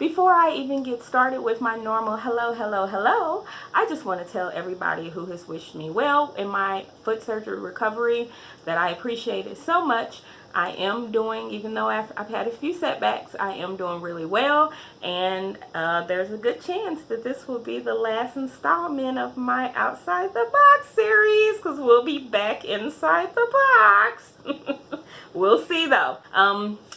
Before I even get started with my normal hello, I just want to tell everybody who has wished me well in my foot surgery recovery that I appreciate it so much. I am doing, even though I've had a few setbacks, I am doing really well, and there's a good chance that this will be the last installment of my Outside the Box series, because we'll be back inside the box. We'll see though.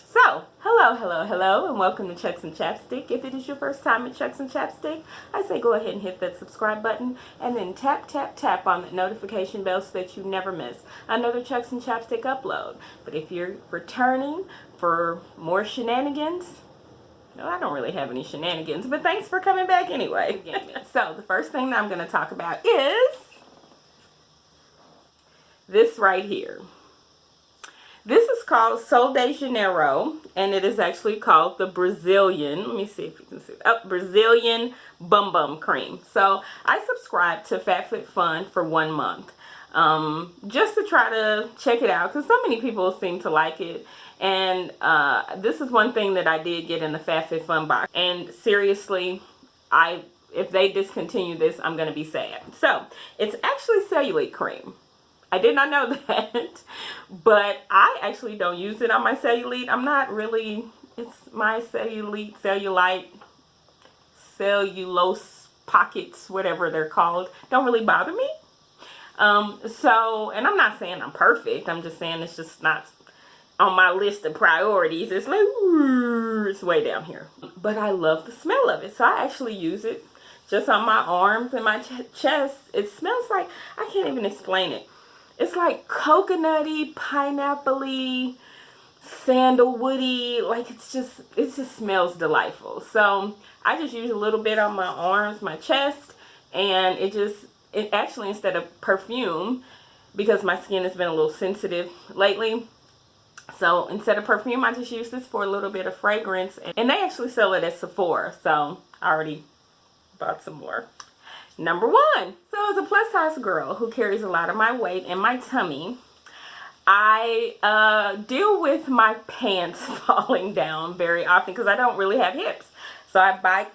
So, hello, and welcome to Chucks and Chapstick. If it is your first time at Chucks and Chapstick, I say go ahead and hit that subscribe button, and then tap on that notification bell so that you never miss another Chucks and Chapstick upload. But if you're returning for more shenanigans, no, I don't really have any shenanigans, but thanks for coming back anyway. So, the first thing that I'm going to talk about is this right here. This is called Sol de Janeiro, and it is actually called the Brazilian, let me see if you can see, Brazilian Bum Bum Cream. So I subscribed to FabFitFun for 1 month, just to try to check it out, because so many people seem to like it. And this is one thing that I did get in the FabFitFun box. And seriously, if they discontinue this, I'm going to be sad. So it's actually cellulite cream. I did not know that, but I actually don't use it on my cellulite. I'm not really, it's my cellulose pockets, whatever they're called, don't really bother me. And I'm not saying I'm perfect. I'm just saying it's just not on my list of priorities. It's like, it's way down here. But I love the smell of it. So I actually use it just on my arms and my chest. It smells like, I can't even explain it. It's like coconutty, pineapple-y, sandalwoody, like it just smells delightful. So I just use a little bit on my arms, my chest, and it actually, instead of perfume, because my skin has been a little sensitive lately, so instead of perfume, I just use this for a little bit of fragrance, and they actually sell it at Sephora, so I already bought some more. Number 1. So as a plus size girl who carries a lot of my weight in my tummy, I deal with my pants falling down very often because I don't really have hips. So I buy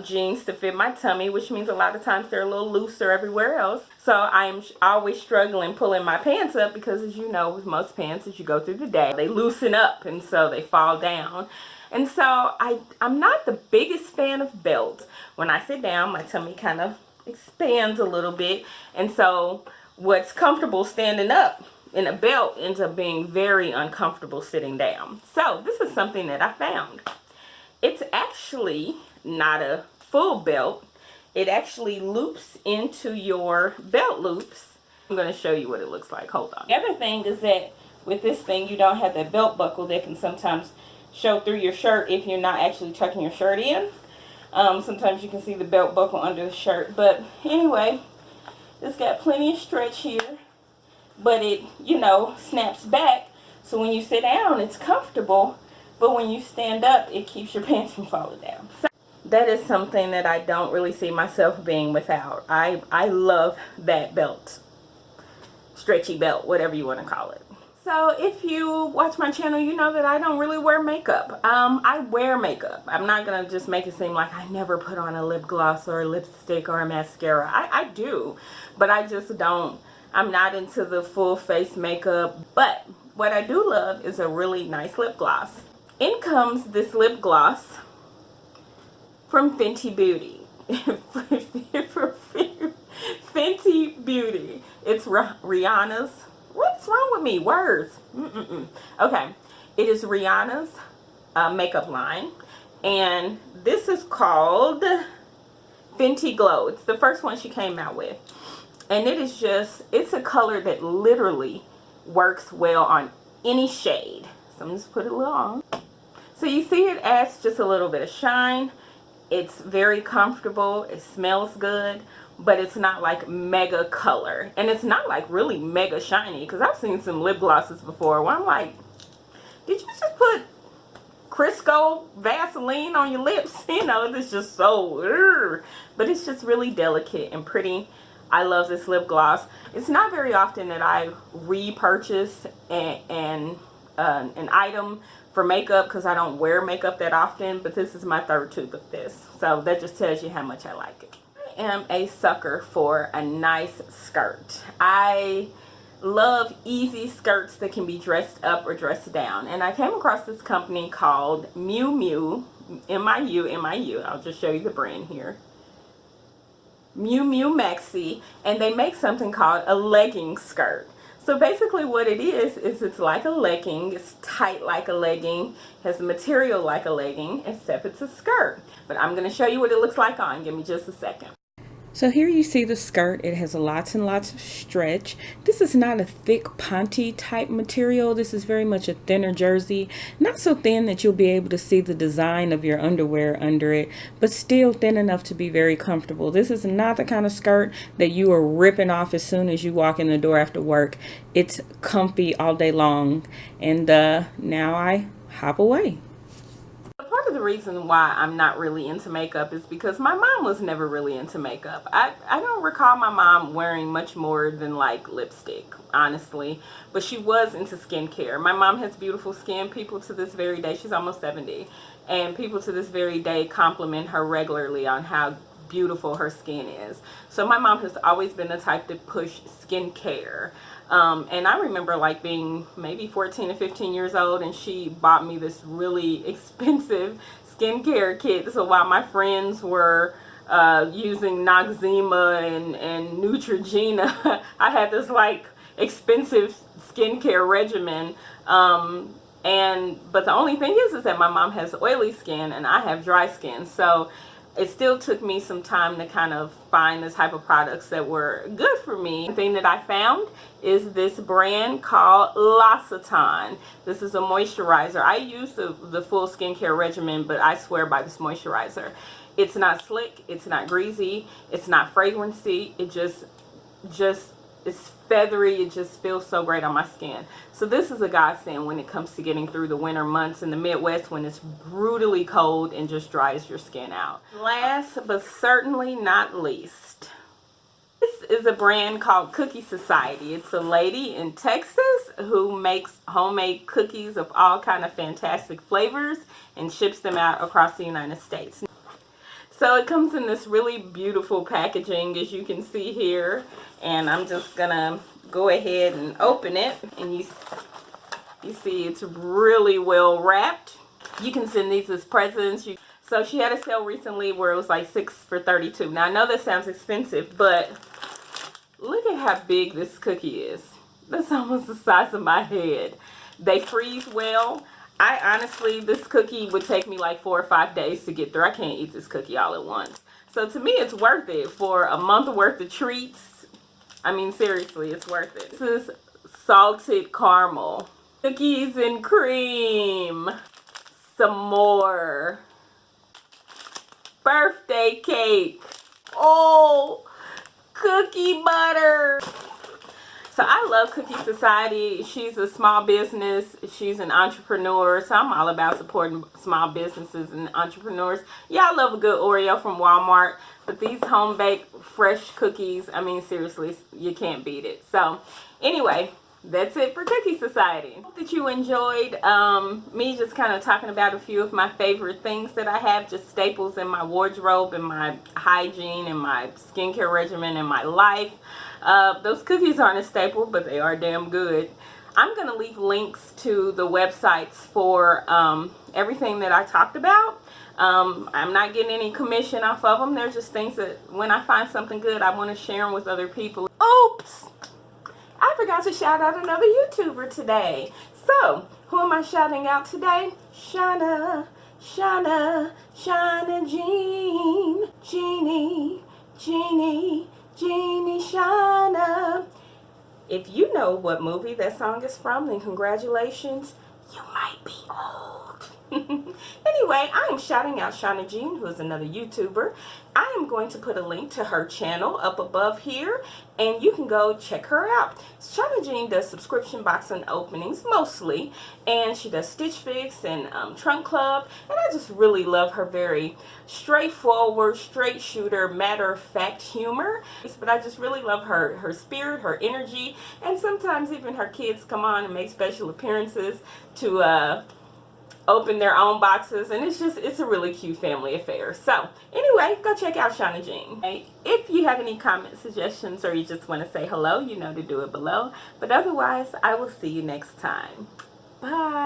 jeans to fit my tummy, which means a lot of times they're a little looser everywhere else. So I'm always struggling pulling my pants up because, as you know, with most pants, as you go through the day, they loosen up and so they fall down. And so I'm not the biggest fan of belts. When I sit down, my tummy kind of expands a little bit, and so what's comfortable standing up in a belt ends up being very uncomfortable sitting down. So this is something that I found. It's actually not a full belt. It actually loops into your belt loops. I'm going to show you what it looks like. Hold on. The other thing is that with this thing, you don't have that belt buckle that can sometimes show through your shirt if you're not actually tucking your shirt in. Sometimes you can see the belt buckle under the shirt, but anyway, it's got plenty of stretch here, but it, snaps back, so when you sit down, it's comfortable, but when you stand up, it keeps your pants from falling down. So that is something that I don't really see myself being without. I love that belt, stretchy belt, whatever you want to call it. So if you watch my channel, you know that I don't really wear makeup. I wear makeup. I'm not going to just make it seem like I never put on a lip gloss or a lipstick or a mascara. I do, but I just don't. I'm not into the full face makeup. But what I do love is a really nice lip gloss. In comes this lip gloss from Fenty Beauty. Fenty Beauty. It's Rihanna's. What's wrong with me? Words. Okay. It is Rihanna's makeup line. And this is called Fenty Glow. It's the first one she came out with. And it is just, it's a color that literally works well on any shade. So I'm just put it a little on. So you see it adds just a little bit of shine. It's very comfortable. It smells good. But it's not like mega color, and it's not like really mega shiny, because I've seen some lip glosses before where I'm like, did you just put Crisco Vaseline on your lips? It's just so but it's just really delicate and pretty. I love this lip gloss. It's not very often that I repurchase an item for makeup because I don't wear makeup that often, but this is my third tube of this. So that just tells you how much I like it. I am a sucker for a nice skirt. I love easy skirts that can be dressed up or dressed down. And I came across this company called MiMu, M-I-U. I'll just show you the brand here. MiMu Maxi, and they make something called a legging skirt. So basically what it is it's like a legging. It's tight like a legging, has the material like a legging, except it's a skirt. But I'm going to show you what it looks like on. Give me just a second. So here you see the skirt. It has lots and lots of stretch. This is not a thick ponte type material. This is very much a thinner jersey. Not so thin that you'll be able to see the design of your underwear under it, but still thin enough to be very comfortable. This is not the kind of skirt that you are ripping off as soon as you walk in the door after work. It's comfy all day long. And now I hop away. Part of the reason why I'm not really into makeup is because my mom was never really into makeup. I don't recall my mom wearing much more than like lipstick, honestly, but she was into skincare. My mom has beautiful skin. People to this very day, she's almost 70, and people to this very day compliment her regularly on how beautiful her skin is. So my mom has always been the type to push skincare. And I remember like being maybe 14 or 15 years old, and she bought me this really expensive skincare kit. So while my friends were using Noxzema and Neutrogena, I had this like expensive skincare regimen. But the only thing is that my mom has oily skin and I have dry skin. So it still took me some time to kind of find the type of products that were good for me. The thing that I found is this brand called L'Occitane. This is a moisturizer. I use the full skincare regimen, but I swear by this moisturizer. It's not slick, it's not greasy, it's not fragrancy. It just it's feathery. It just feels so great on my skin. So this is a godsend when it comes to getting through the winter months in the Midwest when it's brutally cold and just dries your skin out. Last but certainly not least, this is a brand called Cookie Society. It's a lady in Texas who makes homemade cookies of all kind of fantastic flavors and ships them out across the United States. So it comes in this really beautiful packaging, as you can see here, and I'm just gonna go ahead and open it, and you see it's really well wrapped. You can send these as presents. So she had a sale recently where it was like 6 for $32. Now I know that sounds expensive, but look at how big this cookie is. That's almost the size of my head. They freeze well. I honestly, this cookie would take me like 4 or 5 days to get through. I can't eat this cookie all at once. So to me, it's worth it for a month worth of treats. I mean, seriously, it's worth it. This is salted caramel. Cookies and cream. Some more. Birthday cake. Oh, cookie butter. So I love Cookie Society. She's a small business. She's an entrepreneur. So I'm all about supporting small businesses and entrepreneurs. Yeah, I love a good Oreo from Walmart. But these home-baked fresh cookies, I mean, seriously, you can't beat it. So anyway, that's it for Cookie Society. I hope that you enjoyed me just kind of talking about a few of my favorite things that I have, just staples in my wardrobe and my hygiene and my skincare regimen in my life. Those cookies aren't a staple, but they are damn good. I'm going to leave links to the websites for everything that I talked about. I'm not getting any commission off of them. They're just things that when I find something good, I want to share them with other people. Oops! I forgot to shout out another YouTuber today. So, who am I shouting out today? Shauna Jeannie, Shauna. If you know what movie that song is from, then congratulations. You might be old. Anyway, I am shouting out Shauna Jean, who is another YouTuber. I am going to put a link to her channel up above here, and you can go check her out. Shauna Jean does subscription box openings mostly, and she does Stitch Fix and Trunk Club, and I just really love her very straightforward, straight shooter, matter-of-fact humor. But I just really love her spirit, her energy, and sometimes even her kids come on and make special appearances to open their own boxes, and it's a really cute family affair. So anyway, go check out Shauna Jean. If you have any comments, suggestions, or you just want to say hello, you know to do it below. But otherwise, I will see you next time. Bye.